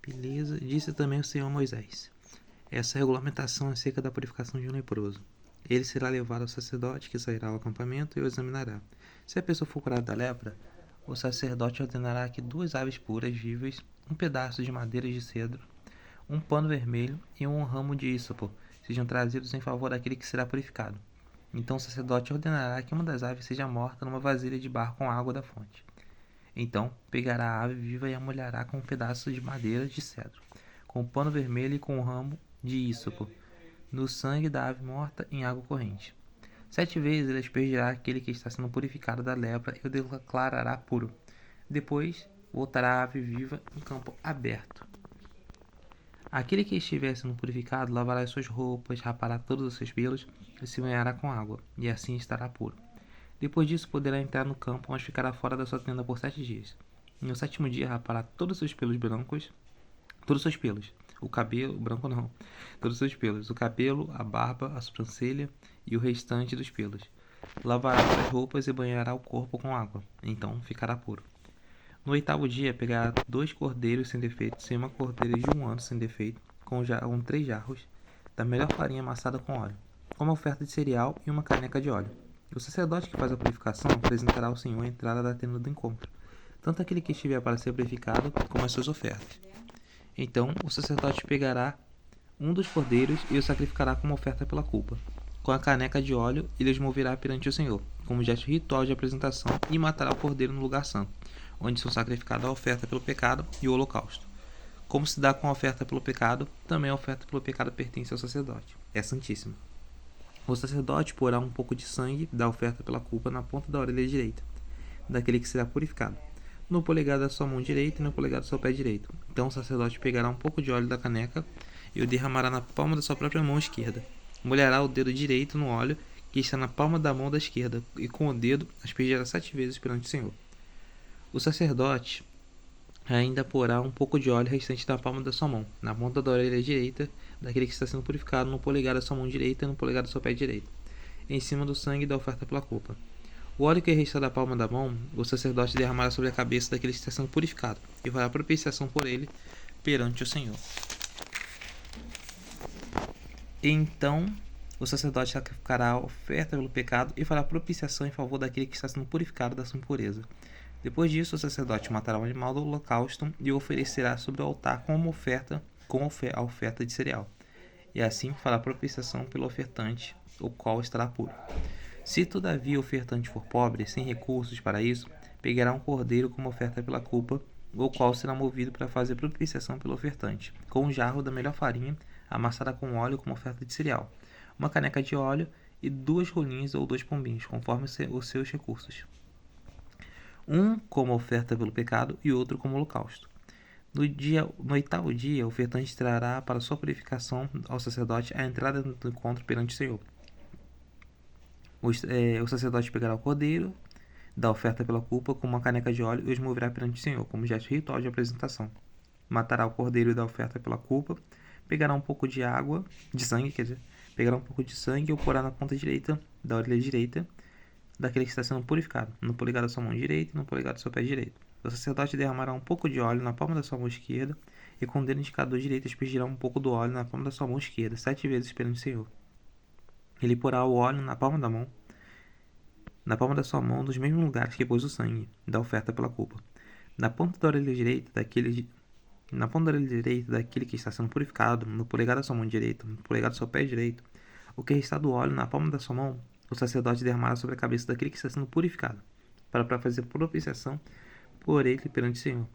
Beleza. Disse também o Senhor a Moisés: essa regulamentação acerca da purificação de um leproso. Ele será levado ao sacerdote, que sairá ao acampamento e o examinará. Se a pessoa for curada da lepra, o sacerdote ordenará que 2 aves puras vivas, um pedaço de madeira de cedro, um pano vermelho e um ramo de ísopo sejam trazidos em favor daquele que será purificado. Então o sacerdote ordenará que uma das aves seja morta numa vasilha de barro com água da fonte. Então pegará a ave viva e a molhará com um pedaço de madeira de cedro, com o pano vermelho e com o ramo de ísopo, no sangue da ave morta em água corrente. 7 vezes ele aspergirá aquele que está sendo purificado da lepra e o declarará puro. Depois voltará a ave viva em campo aberto. Aquele que estiver sendo purificado lavará as suas roupas, rapará todos os seus pelos e se banhará com água, e assim estará puro. Depois disso poderá entrar no campo, mas ficará fora da sua tenda por 7 dias. No 7º dia rapará todos os seus pelos brancos, todos os seus pelos, o cabelo, branco não, todos os seus pelos, o cabelo, a barba, a sobrancelha e o restante dos pelos. Lavará suas roupas e banhará o corpo com água, então ficará puro. No 8º dia pegará 2 cordeiros sem defeito e uma cordeira de 1 ano sem defeito, com 3 jarros da melhor farinha amassada com óleo, como oferta de cereal e uma caneca de óleo. O sacerdote que faz a purificação apresentará ao Senhor a entrada da tenda do encontro, tanto aquele que estiver para ser purificado, como as suas ofertas. Então o sacerdote pegará um dos cordeiros e o sacrificará como oferta pela culpa. Com a caneca de óleo, ele os moverá perante o Senhor, como gesto ritual de apresentação, e matará o cordeiro no lugar santo, onde são sacrificadas a oferta pelo pecado e o holocausto. Como se dá com a oferta pelo pecado, também a oferta pelo pecado pertence ao sacerdote. É santíssima. O sacerdote porá um pouco de sangue da oferta pela culpa na ponta da orelha direita, daquele que será purificado, no polegar da sua mão direita e no polegar do seu pé direito. Então o sacerdote pegará um pouco de óleo da caneca e o derramará na palma da sua própria mão esquerda. Molhará o dedo direito no óleo que está na palma da mão da esquerda e com o dedo aspergirá 7 vezes perante o Senhor. O sacerdote ainda porá um pouco de óleo restante na palma da sua mão, na ponta da orelha direita daquele que está sendo purificado, no polegar da sua mão direita e no polegar do seu pé direito, em cima do sangue da oferta pela culpa. O óleo que restar da palma da mão, o sacerdote derramará sobre a cabeça daquele que está sendo purificado, e fará propiciação por ele perante o Senhor. Então o sacerdote sacrificará a oferta pelo pecado e fará propiciação em favor daquele que está sendo purificado da sua impureza. Depois disso, o sacerdote matará o animal do holocausto e o oferecerá sobre o altar como oferta, com a oferta de cereal. E assim fará propiciação pelo ofertante, o qual estará puro. Se todavia o ofertante for pobre, sem recursos para isso, pegará um cordeiro como oferta pela culpa, o qual será movido para fazer propiciação pelo ofertante, com um jarro da melhor farinha, amassada com óleo como oferta de cereal, uma caneca de óleo e 2 rolinhos ou 2 pombinhos, conforme os seus recursos. Um como oferta pelo pecado e outro como holocausto. No 8º dia, o ofertante trará para sua purificação ao sacerdote a entrada do encontro perante o Senhor. O sacerdote pegará o cordeiro da oferta pela culpa com uma caneca de óleo e os moverá perante o Senhor, como gesto ritual de apresentação. Matará o cordeiro da oferta pela culpa, pegará um pouco de sangue, pegará um pouco de sangue e o porá na ponta direita da orelha direita daquele que está sendo purificado, no polegar da sua mão direita e no polegar do seu pé direito. O sacerdote derramará um pouco de óleo na palma da sua mão esquerda e com o dedo indicador direito aspergirá um pouco do óleo na palma da sua mão esquerda, 7 vezes perante o Senhor. Ele porá o óleo na palma da sua mão, nos mesmos lugares que pôs o sangue da oferta pela culpa. Na ponta da orelha direita daquele que está sendo purificado, no polegar da sua mão direita, no polegar do seu pé direito, o que restar do óleo na palma da sua mão, o sacerdote derramará sobre a cabeça daquele que está sendo purificado, para fazer propiciação por ele perante o Senhor.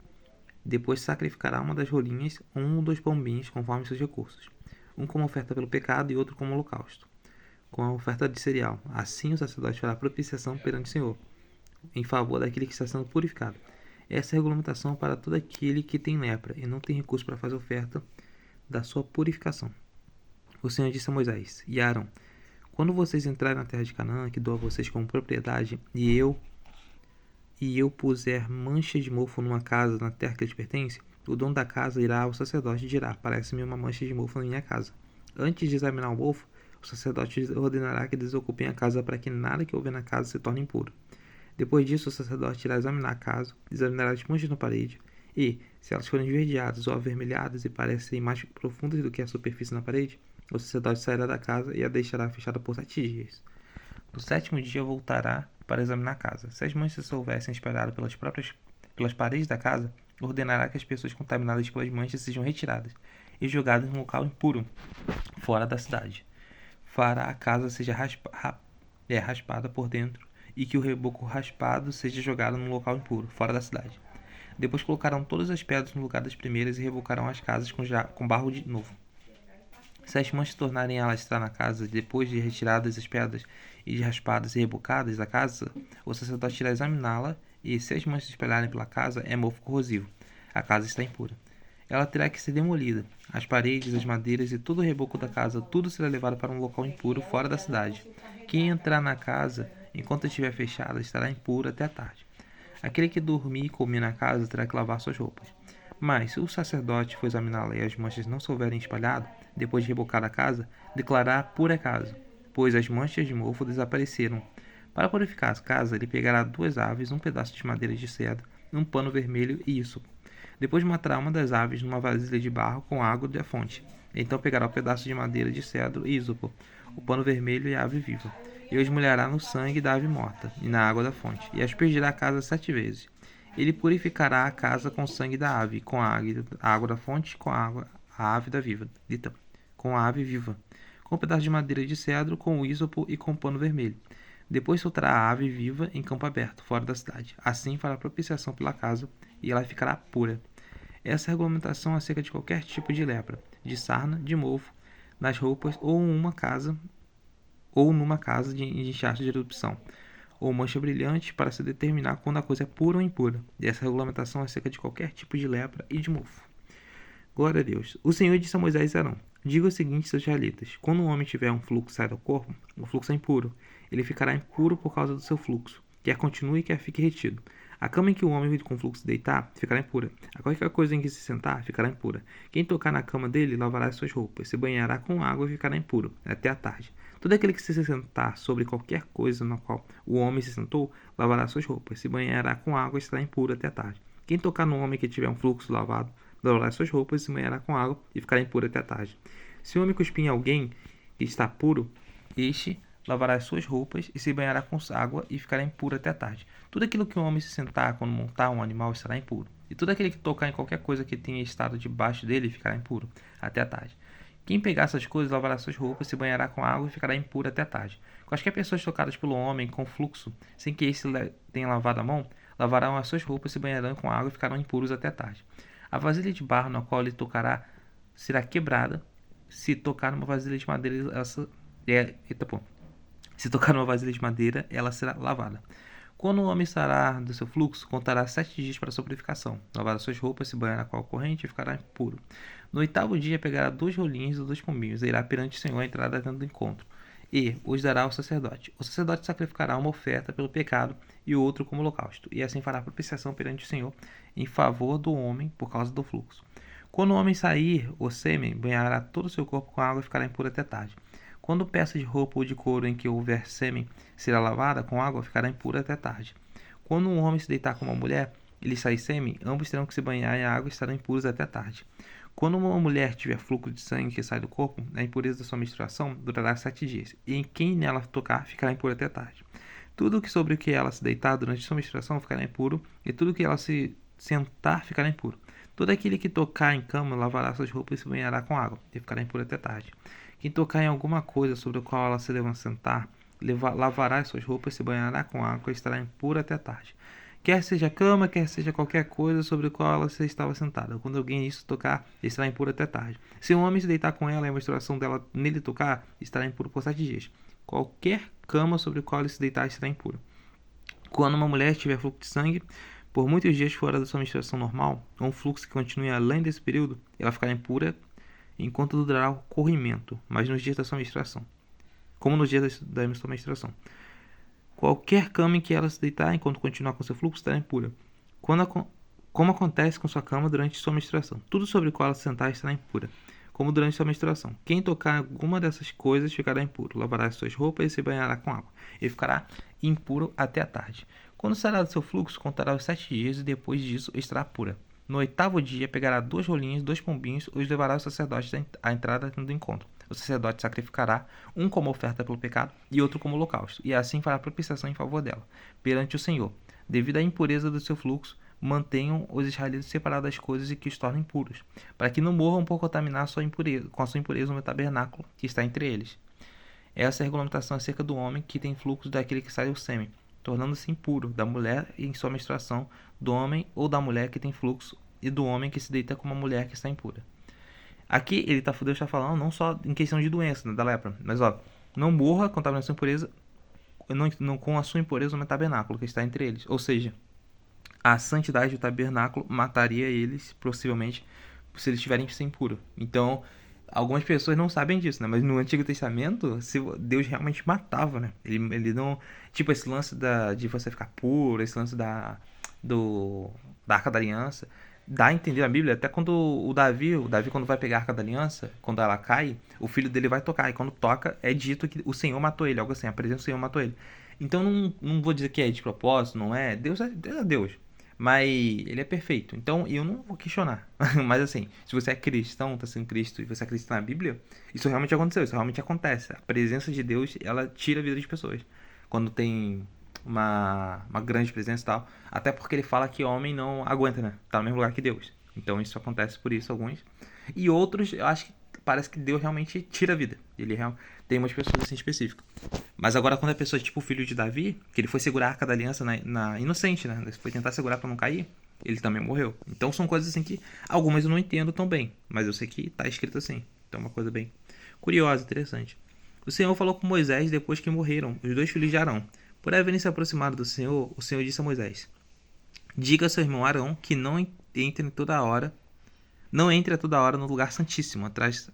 Depois sacrificará uma das rolinhas, 1 ou 2 pombinhos, conforme seus recursos, um como oferta pelo pecado e outro como holocausto, com a oferta de cereal. Assim o sacerdote fará propiciação perante o Senhor, em favor daquele que está sendo purificado. Essa é a regulamentação para todo aquele que tem lepra e não tem recurso para fazer oferta da sua purificação. O Senhor disse a Moisés e a Arão: quando vocês entrarem na terra de Canaã, que dou a vocês como propriedade, e eu puser mancha de mofo numa casa na terra que lhes pertence, o dono da casa irá ao sacerdote e dirá: parece-me uma mancha de mofo na minha casa. Antes de examinar o mofo, o sacerdote ordenará que desocupem a casa para que nada que houver na casa se torne impuro. Depois disso, o sacerdote irá examinar a casa, examinará as manchas na parede E, se elas forem esverdeadas ou avermelhadas e parecem mais profundas do que a superfície na parede, o sacerdote sairá da casa e a deixará fechada por 7 dias. No 7º dia voltará para examinar a casa. Se as manchas se houvessem espalhado pelas paredes da casa, ordenará que as pessoas contaminadas pelas manchas sejam retiradas e jogadas em um local impuro, fora da cidade. Fará a casa seja raspada por dentro e que o reboco raspado seja jogado num local impuro, fora da cidade. Depois colocarão todas as pedras no lugar das primeiras e rebocarão as casas com barro de novo. Se as manchas tornarem a alastrar na casa depois de retiradas as pedras e de raspadas e rebocadas da casa, o sacerdote irá examiná-la e, se as manchas se espalharem pela casa, é mofo corrosivo. A casa está impura. Ela terá que ser demolida. As paredes, as madeiras e todo o reboco da casa, tudo será levado para um local impuro fora da cidade. Quem entrar na casa, enquanto estiver fechada, estará impuro até a tarde. Aquele que dormir e comer na casa terá que lavar suas roupas. Mas, se o sacerdote for examiná-la e as manchas não se houverem espalhado, depois de rebocar a casa, declarará pura a casa, pois as manchas de mofo desapareceram. Para purificar a casa, ele pegará 2 aves, um pedaço de madeira de cedro, um pano vermelho e isso. Depois matará uma das aves numa vasilha de barro com água da fonte. Então pegará o pedaço de madeira de cedro e ísopo, o pano vermelho e a ave viva. E os molhará no sangue da ave morta e na água da fonte, e aspergirá a casa 7 vezes. Ele purificará a casa com o sangue da ave, com a água da fonte, com a ave da viva, com a ave viva, com um pedaço de madeira de cedro, com o ísopo e com o pano vermelho. Depois soltará a ave viva em campo aberto, fora da cidade. Assim fará propiciação pela casa, e ela ficará pura. Essa regulamentação acerca de qualquer tipo de lepra, de sarna, de mofo, nas roupas ou numa casa de inchaço de erupção, ou mancha brilhante, para se determinar quando a coisa é pura ou impura. E essa regulamentação acerca de qualquer tipo de lepra e de mofo. Glória a Deus. O Senhor disse a Moisés e Arão: diga o seguinte, seus israelitas: quando um homem tiver um fluxo sai do corpo, o fluxo é impuro. Ele ficará impuro por causa do seu fluxo, quer continue, quer fique retido. A cama em que o homem com fluxo deitar ficará impura. A qualquer coisa em que se sentar ficará impura. Quem tocar na cama dele lavará as suas roupas, se banhará com água e ficará impuro até a tarde. Todo aquele que se sentar sobre qualquer coisa na qual o homem se sentou lavará suas roupas, se banhará com água e estará impuro até a tarde. Quem tocar no homem que tiver um fluxo lavado lavará suas roupas, se banhará com água e ficará impuro até a tarde. Se o homem cuspir em alguém que está puro, este lavará as suas roupas e se banhará com água e ficará impuro até a tarde. Tudo aquilo que o homem se sentar quando montar um animal estará impuro. E todo aquele que tocar em qualquer coisa que tenha estado debaixo dele ficará impuro até a tarde. Quem pegar essas coisas lavará suas roupas, se banhará com água e ficará impuro até a tarde. Quaisquer pessoas tocadas pelo homem com fluxo, sem que este tenha lavado a mão, lavarão as suas roupas, se banharão com água e ficarão impuros até a tarde. A vasilha de barro na qual ele tocará será quebrada. Se tocar numa vasilha de madeira, Se tocar numa vasilha de madeira, ela será lavada. Quando o homem sarar do seu fluxo, contará 7 dias para a sua purificação. Lavará suas roupas, se banhará com água corrente e ficará puro. No 8º dia, pegará 2 rolinhos e 2 pombinhos, e irá perante o Senhor a entrada dentro do encontro, e os dará ao sacerdote. O sacerdote sacrificará uma oferta pelo pecado e o outro como holocausto, e assim fará propiciação perante o Senhor em favor do homem por causa do fluxo. Quando o homem sair, o sêmen banhará todo o seu corpo com água e ficará impuro até tarde. Quando peça de roupa ou de couro em que houver sêmen será lavada com água, ficará impura até tarde. Quando um homem se deitar com uma mulher, ele sair sêmen, ambos terão que se banhar em água e estarão impuros até tarde. Quando uma mulher tiver fluxo de sangue que sai do corpo, a impureza da sua menstruação durará 7 dias, e em quem nela tocar ficará impuro até tarde. Tudo que sobre o que ela se deitar durante sua menstruação ficará impuro, e tudo que ela se sentar ficará impuro. Todo aquele que tocar em cama lavará suas roupas e se banhará com água, e ficará impuro até tarde. Quem tocar em alguma coisa sobre a qual ela se deva sentar, lavará as suas roupas, se banhará com água e estará impura até tarde. Quer seja cama, quer seja qualquer coisa sobre a qual ela se estava sentada. Quando alguém nisso tocar, estará impuro até tarde. Se um homem se deitar com ela e a menstruação dela nele tocar, estará impuro por 7 dias. Qualquer cama sobre a qual ele se deitar estará impuro. Quando uma mulher tiver fluxo de sangue, por muitos dias fora da sua menstruação normal, ou um fluxo que continue além desse período, ela ficará impura enquanto durará o corrimento, mas nos dias da sua menstruação, como nos dias da sua menstruação. Qualquer cama em que ela se deitar enquanto continuar com seu fluxo estará impura, como acontece com sua cama durante sua menstruação. Tudo sobre o qual ela se sentar estará impura, como durante sua menstruação. Quem tocar alguma dessas coisas ficará impuro, lavará as suas roupas e se banhará com água, e ficará impuro até a tarde. Quando sairá do seu fluxo, contará os 7 dias e depois disso estará pura. No 8º dia, pegará 2 rolinhos, 2 pombinhos, os levará ao sacerdote à entrada do encontro. O sacerdote sacrificará um como oferta pelo pecado e outro como holocausto, e assim fará propiciação em favor dela, perante o Senhor. Devido à impureza do seu fluxo, mantenham os israelitas separados das coisas e que os tornem puros, para que não morram por contaminar com a sua impureza o meu tabernáculo que está entre eles. Essa é a regulamentação acerca do homem que tem fluxo daquele que sai do sêmen, tornando-se impuro, da mulher em sua menstruação, do homem ou da mulher que tem fluxo, e do homem que se deita com uma mulher que está impura. Aqui Deus está falando não só em questão de doença, né, da lepra, mas não morra contaminando a sua impureza, não com a sua impureza no tabernáculo que está entre eles. Ou seja, a santidade do tabernáculo mataria eles, possivelmente, se eles estiverem sem impuro. Então, algumas pessoas não sabem disso, né? Mas no Antigo Testamento, Deus realmente matava, né? Ele não... Tipo, esse lance de você ficar puro, esse lance da Arca da Aliança, dá a entender a Bíblia, até quando o Davi quando vai pegar a Arca da Aliança, quando ela cai, o filho dele vai tocar, e quando toca, é dito que o Senhor matou ele, algo assim, a presença do Senhor matou ele. Então, não vou dizer que é de propósito, não é. Deus é Deus. Mas ele é perfeito. Então eu não vou questionar. Mas assim, se você é cristão, está sendo Cristo e você acredita na Bíblia, isso realmente aconteceu, isso realmente acontece. A presença de Deus, ela tira a vida de pessoas. Quando tem uma grande presença e tal. Até porque ele fala que homem não aguenta, né? Tá no mesmo lugar que Deus. Então isso acontece por isso, alguns. E outros, eu acho que parece que Deus realmente tira a vida. Tem umas pessoas assim específicas. Mas agora quando a pessoa, tipo o filho de Davi, que ele foi segurar a Arca da Aliança na inocente, né? Ele foi tentar segurar para não cair, ele também morreu. Então são coisas assim que algumas eu não entendo tão bem, mas eu sei que tá escrito assim. Então é uma coisa bem curiosa, interessante. O Senhor falou com Moisés depois que morreram os 2 filhos de Arão. Por haverem se aproximado do Senhor, o Senhor disse a Moisés: diga a seu irmão Arão que não entre a toda hora no lugar santíssimo, atrás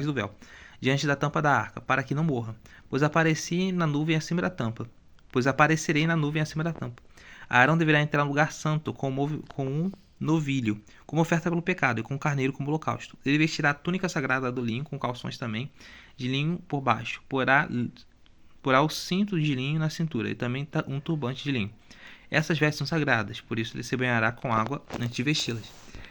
do véu, diante da tampa da arca, para que não morra, pois aparecerei na nuvem acima da tampa. Arão deverá entrar no lugar santo com um novilho, como oferta pelo pecado, e com um carneiro como holocausto. Ele vestirá a túnica sagrada do linho, com calções também, de linho por baixo. Porá o cinto de linho na cintura, e também um turbante de linho. Essas vestes são sagradas, por isso ele se banhará com água antes de vesti-las.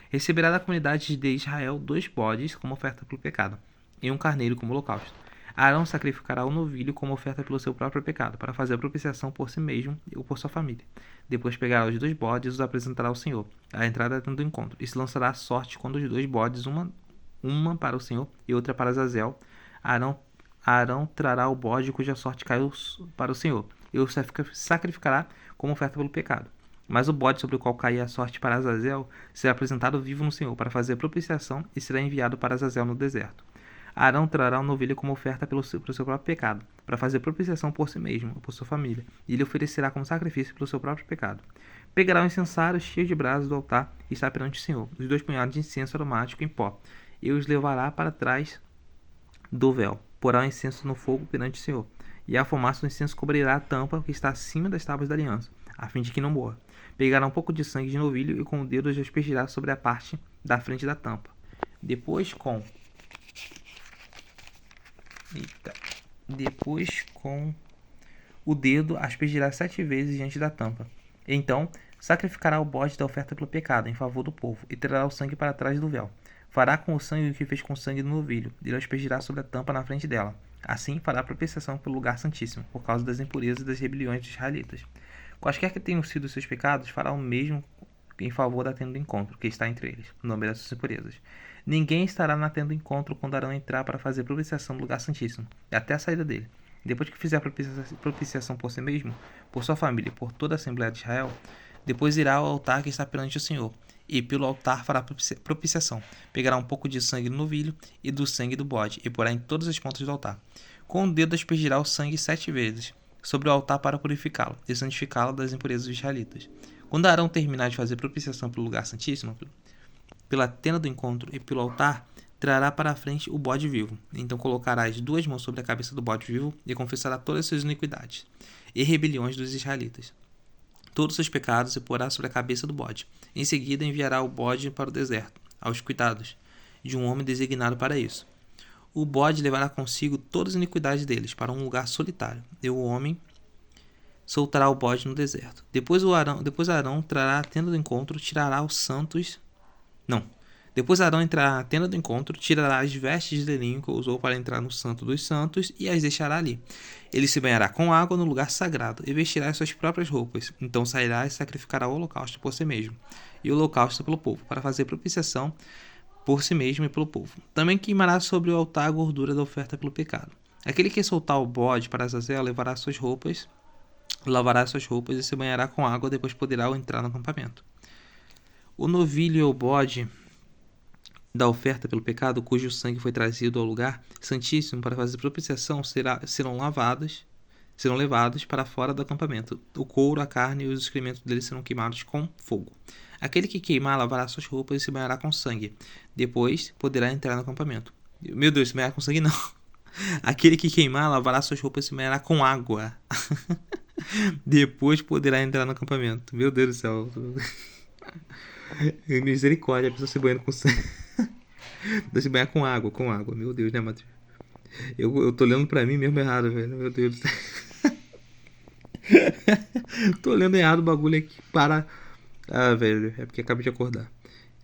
Receberá da comunidade de Israel 2 bodes como oferta pelo pecado, e um carneiro como holocausto. Arão sacrificará o novilho como oferta pelo seu próprio pecado, para fazer a propiciação por si mesmo ou por sua família. Depois pegará os 2 bodes e os apresentará ao Senhor, à entrada do encontro, e se lançará a sorte quando os 2 bodes, uma para o Senhor e outra para Azazel. Arão trará o bode cuja sorte caiu para o Senhor, e o sacrificará como oferta pelo pecado. Mas o bode sobre o qual cair a sorte para Azazel será apresentado vivo no Senhor para fazer propiciação e será enviado para Azazel no deserto. Arão trará o novilho como oferta pelo seu próprio pecado, para fazer propiciação por si mesmo ou por sua família, e ele oferecerá como sacrifício pelo seu próprio pecado. Pegará um incensário cheio de brasas do altar e está perante o Senhor, os 2 punhados de incenso aromático em pó, e os levará para trás do véu. Porá o incenso no fogo perante o Senhor, e a fumaça do incenso cobrirá a tampa que está acima das tábuas da aliança, a fim de que não morra. Pegará um pouco de sangue de novilho e com o dedo os aspergirá sobre a parte da frente da tampa. Depois com o dedo aspergirá 7 vezes diante da tampa. Então sacrificará o bode da oferta pelo pecado em favor do povo e trará o sangue para trás do véu. Fará com o sangue o que fez com o sangue do novilho, e ele aspergirá sobre a tampa na frente dela. Assim fará a propiciação pelo lugar santíssimo, por causa das impurezas e das rebeliões dos israelitas. Quaisquer que tenham sido seus pecados, fará o mesmo em favor da tenda do encontro, que está entre eles, no nome dessas impurezas. Ninguém estará na tenda do encontro quando Arão entrar para fazer propiciação no lugar santíssimo, até a saída dele. Depois que fizer a propiciação por si mesmo, por sua família e por toda a Assembleia de Israel, depois irá ao altar que está perante o Senhor, e pelo altar fará propiciação. Pegará um pouco de sangue do novilho e do sangue do bode, e porá em todas as pontas do altar. Com o dedo aspergirá o sangue 7 vezes sobre o altar para purificá-lo e santificá-lo das impurezas dos israelitas. Quando Arão terminar de fazer propiciação pelo lugar santíssimo, pela tenda do encontro e pelo altar, trará para a frente o bode vivo. Então colocará as 2 mãos sobre a cabeça do bode vivo e confessará todas as suas iniquidades e rebeliões dos israelitas, todos os seus pecados, e porá sobre a cabeça do bode. Em seguida enviará o bode para o deserto, aos cuidados de um homem designado para isso. O bode levará consigo todas as iniquidades deles para um lugar solitário, e o homem soltará o bode no deserto. Depois Arão trará a tenda do encontro, tirará os santos Não. Depois Arão entrará na tenda do encontro, tirará as vestes de linho que usou para entrar no Santo dos Santos e as deixará ali. Ele se banhará com água no lugar sagrado e vestirá as suas próprias roupas. Então sairá e sacrificará o holocausto por si mesmo e o holocausto pelo povo, para fazer propiciação por si mesmo e pelo povo. Também queimará sobre o altar a gordura da oferta pelo pecado. Aquele que soltar o bode para Azazel levará suas roupas, lavará suas roupas e se banhará com água, depois poderá entrar no acampamento. O novilho e o bode da oferta pelo pecado, cujo sangue foi trazido ao lugar santíssimo para fazer propiciação, serão levados para fora do acampamento. O couro, a carne e os excrementos deles serão queimados com fogo. Aquele que queimar lavará suas roupas e se banhará com sangue. Depois poderá entrar no acampamento. Meu Deus, se banhar com sangue não. Aquele que queimar lavará suas roupas e se banhará com água. Depois poderá entrar no acampamento. Meu Deus do céu. Misericórdia, a pessoa se banhando com sangue. Se banhar com água. Meu Deus, né, Matheus? Eu tô olhando pra mim mesmo errado, velho. Meu Deus do céu. Tô olhando errado o bagulho aqui. Para. Ah, velho. É porque acabei de acordar.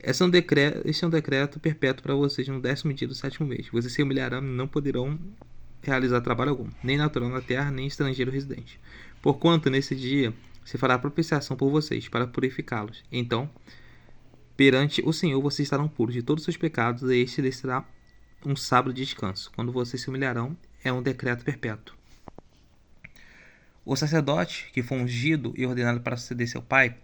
Este é um decreto perpétuo para vocês no 10º dia do 7º mês. Vocês se humilharão e não poderão realizar trabalho algum, nem natural na terra, nem estrangeiro residente. Porquanto nesse dia se fará propiciação por vocês, para purificá-los. Então, perante o Senhor vocês estarão puros de todos os seus pecados, e este lhes será um sábado de descanso. Quando vocês se humilharão, é um decreto perpétuo. O sacerdote, que for ungido e ordenado para suceder seu pai,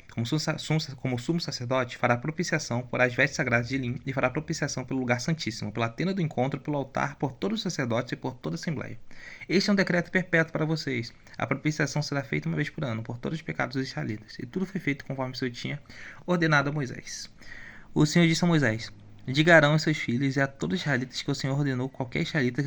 como sumo sacerdote, fará propiciação por as vestes sagradas de linho e fará propiciação pelo lugar santíssimo, pela tenda do encontro, pelo altar, por todos os sacerdotes e por toda a assembleia. Este é um decreto perpétuo para vocês. A propiciação será feita uma vez por ano, por todos os pecados dos israelitas. E tudo foi feito conforme o Senhor tinha ordenado a Moisés. O Senhor disse a Moisés: diga a Arão e seus filhos e a todos os israelitas que o Senhor ordenou qualquer israelita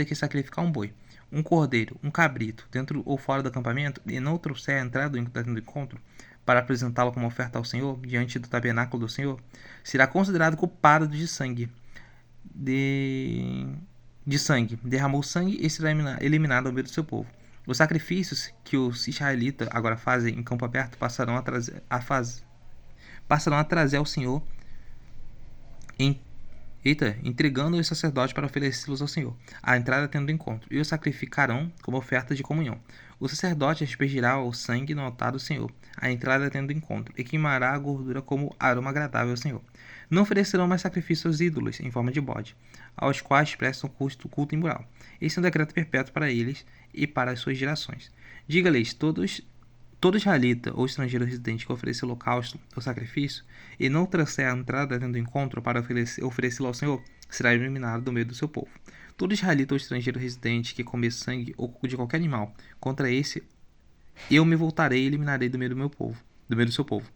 que sacrificar um boi, um cordeiro, um cabrito, dentro ou fora do acampamento, e não trouxer a entrada do encontro, para apresentá-lo como oferta ao Senhor, diante do tabernáculo do Senhor, será considerado culpado de sangue. Derramou sangue e será eliminado ao meio do seu povo. Os sacrifícios que os israelitas agora fazem em campo aberto passarão a trazer ao Senhor entregando os sacerdotes para oferecê-los ao Senhor, à entrada tendo do encontro, e os sacrificarão como oferta de comunhão. O sacerdote aspergirá o sangue no altar do Senhor, à entrada tendo do encontro, e queimará a gordura como aroma agradável ao Senhor. Não oferecerão mais sacrifícios aos ídolos, em forma de bode, aos quais prestam culto imoral. Este é um decreto perpétuo para eles e para as suas gerações. Diga-lhes todo israelita ou estrangeiro residente que oferecer holocausto ou sacrifício e não trouxer a entrada dentro do encontro para oferecê-lo ao Senhor, será eliminado do meio do seu povo. Todo israelita ou estrangeiro residente que comer sangue ou de qualquer animal, contra esse eu me voltarei e eliminarei do meio do seu povo.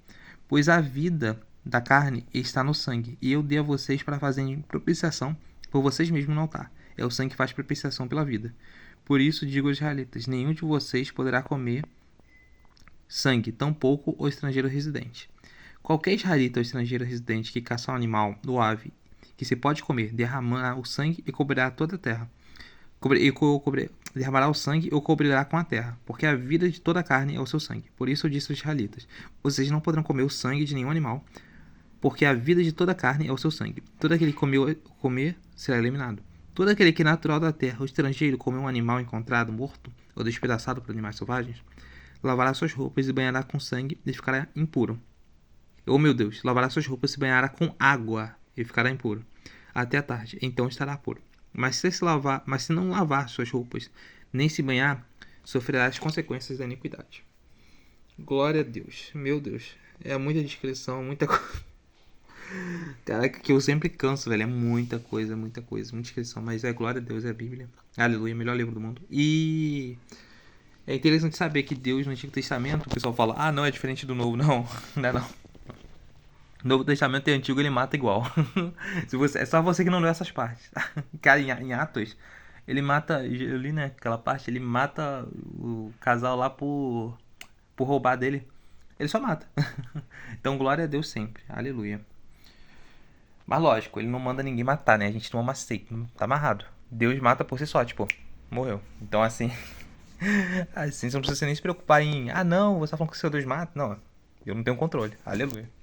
Pois a vida da carne está no sangue, e eu dei a vocês para fazerem propiciação por vocês mesmos no altar. É o sangue que faz propiciação pela vida. Por isso digo aos israelitas: nenhum de vocês poderá comer sangue, tampouco o estrangeiro residente. Qualquer israelita ou estrangeiro residente que caçar um animal ou ave que se pode comer, derramará o sangue e cobrirá toda a terra. Derramará o sangue ou cobrirá com a terra, porque a vida de toda a carne é o seu sangue. Por isso eu disse aos israelitas: vocês não poderão comer o sangue de nenhum animal, porque a vida de toda a carne é o seu sangue. Todo aquele que comer será eliminado. Todo aquele que é natural da terra, o estrangeiro, comer um animal encontrado morto ou despedaçado por animais selvagens, lavará suas roupas e banhará com sangue e ficará impuro. Lavará suas roupas e se banhará com água e ficará impuro até a tarde, então estará puro. Mas se não lavar suas roupas, nem se banhar, sofrerá as consequências da iniquidade. Glória a Deus. Meu Deus. É muita descrição, muita coisa. Caraca, que eu sempre canso, velho. É muita coisa, muita descrição. Mas glória a Deus, é a Bíblia. Aleluia, melhor livro do mundo. E é interessante saber que Deus no Antigo Testamento, o pessoal fala: não, é diferente do Novo. Não, não é não. O Novo Testamento e o Antigo ele mata igual. É só você que não leu essas partes. Cara, em Atos, ele mata, eu li, né, aquela parte, ele mata o casal lá por roubar dele. Ele só mata. Então glória a Deus sempre. Aleluia. Mas lógico, ele não manda ninguém matar, né? A gente não aceita, tá amarrado. Deus mata por si só, tipo, morreu. Então assim, assim você não precisa nem se preocupar em, não, você tá falando que o seu Deus mata. Não, eu não tenho controle. Aleluia.